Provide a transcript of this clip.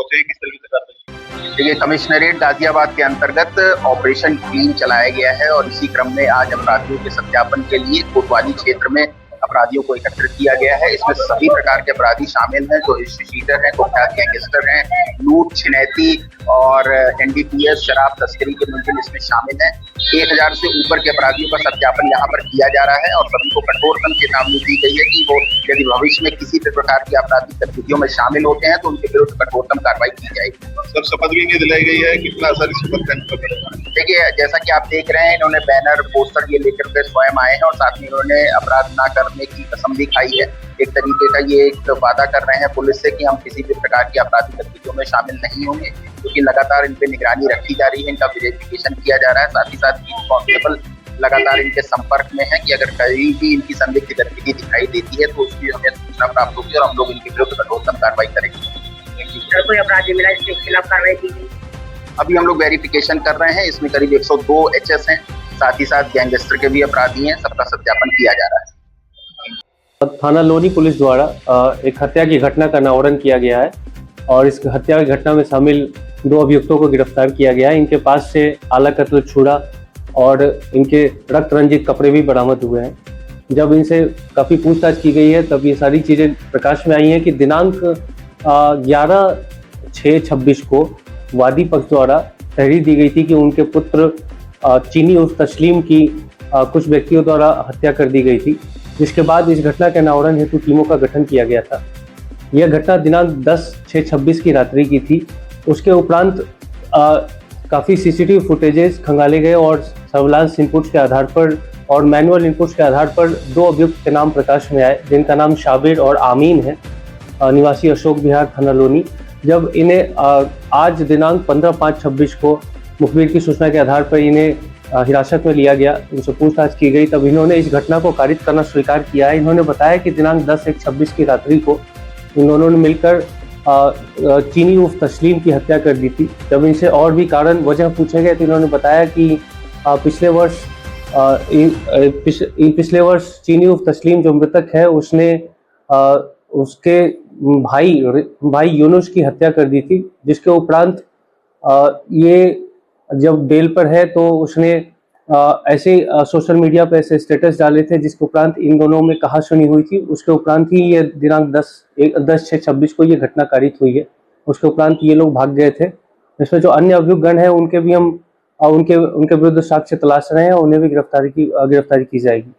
पहुंचे हैं, किस तरीके से करते हैं? देखिए, कमिश्नरेट गाजियाबाद के अंतर्गत ऑपरेशन क्लीन चलाया गया है और इसी क्रम में आज अपराधियों के सत्यापन के लिए कोतवाली क्षेत्र में अपराधियों को एकत्रित किया गया है। इसमें सभी प्रकार के अपराधी शामिल हैं, जो हिस्ट्री शीटर हैं, कुख्यात गैंगस्टर हैं, लूट, छिनैती और एनडीपीएस शराब तस्करी के मुलजिम इसमें शामिल हैं। 1000 से ऊपर के अपराधियों का सत्यापन यहाँ पर किया जा रहा है और सभी को कठोरतम चेतावनी दी गई है कि वो यदि भविष्य में किसी भी प्रकार की आपराधिक गतिविधियों में शामिल होते हैं तो उनके विरुद्ध कठोरतम कार्रवाई की जाएगी। सर, शपथ भी नहीं दिलाई गई है, कितना असर इस शपथ का पड़ेगा? देखिए, जैसा कि आप देख रहे हैं, इन्होंने बैनर पोस्टर ये लेकर के स्वयं आए हैं और साथ में इन्होंने अपराध ना करने की कसम भी खाई है। एक तरीके का ये एक वादा कर रहे हैं पुलिस से कि हम किसी भी प्रकार की आपराधिक गतिविधियों में शामिल नहीं होंगे, क्योंकि लगातार इन पे निगरानी रखी जा रही है, इनका वेरिफिकेशन किया जा रहा है। साथ ही साथ कांस्टेबल लगातार इनके संपर्क में है कि अगर कहीं भी इनकी संदिग्ध गतिविधि दिखाई देती है तो उसकी हमें सूचना प्राप्त होगी और हम लोग इनके विरुद्ध कठोरतम कार्रवाई करेंगे। कोई अपराधी मिला इसके खिलाफ कार्रवाई की गई? अभी हम लोग वेरिफिकेशन कर रहे हैं, इसमें करीब 102 एचएस हैं, साथ ही साथ गैंगस्टर के भी अपराधी हैं, सबका सत्यापन किया जा रहा है। थाना लोनी पुलिस द्वारा एक हत्या की घटना का अनावरण किया गया है और इस हत्या की घटना में शामिल 2 अभियुक्तों को गिरफ्तार किया गया है। इनके पास से आला कत्ल छुरा और इनके रक्त रंजित कपड़े भी बरामद हुए हैं। जब इनसे काफ़ी पूछताछ की गई है तब ये सारी चीज़ें प्रकाश में आई हैं कि दिनांक 11/6/26 को वादी पक्ष द्वारा तहरीर दी गई थी कि उनके पुत्र चीनी उर्फ तस्लीम की कुछ व्यक्तियों द्वारा हत्या कर दी गई थी, जिसके बाद इस घटना के अनावरण हेतु टीमों का गठन किया गया था। यह घटना दिनांक 10/6/26 की रात्रि की थी। उसके उपरांत काफ़ी सीसीटीवी फुटेजेस खंगाले गए और सर्विलांस इनपुट्स के आधार पर और मैनुअल इनपुट्स के आधार पर 2 अभियुक्त के नाम प्रकाश में आए, जिनका नाम शाबिर और आमीन है, निवासी अशोक विहार, थाना लोनी। जब इन्हें आज दिनांक 15/5/26 को मुखबिर की सूचना के आधार पर इन्हें हिरासत में लिया गया, उनसे पूछताछ की गई, तब इन्होंने इस घटना को कारित करना स्वीकार किया है। इन्होंने बताया कि दिनांक 10/1/26 की रात्रि को इन दोनों ने मिलकर चीनी उर्फ तस्लीम की हत्या कर दी थी। जब इनसे और भी कारण वजह पूछे गए तो इन्होंने बताया कि पिछले वर्ष चीनी उर्फ तस्लीम जो मृतक है उसने उसके भाई यूनुस की हत्या कर दी थी, जिसके उपरांत ये जब बेल पर है तो उसने ऐसे सोशल मीडिया पे ऐसे स्टेटस डाले थे जिसके उपरांत इन दोनों में कहासुनी हुई थी। उसके उपरांत ही ये दिनांक 10/6/26 को ये घटना कारित हुई है। उसके उपरांत ये लोग भाग गए थे। इसमें जो अन्य अभियुक्त गण है उनके भी हम उनके विरुद्ध साक्ष्य तलाश रहे हैं, उन्हें भी गिरफ्तारी की जाएगी।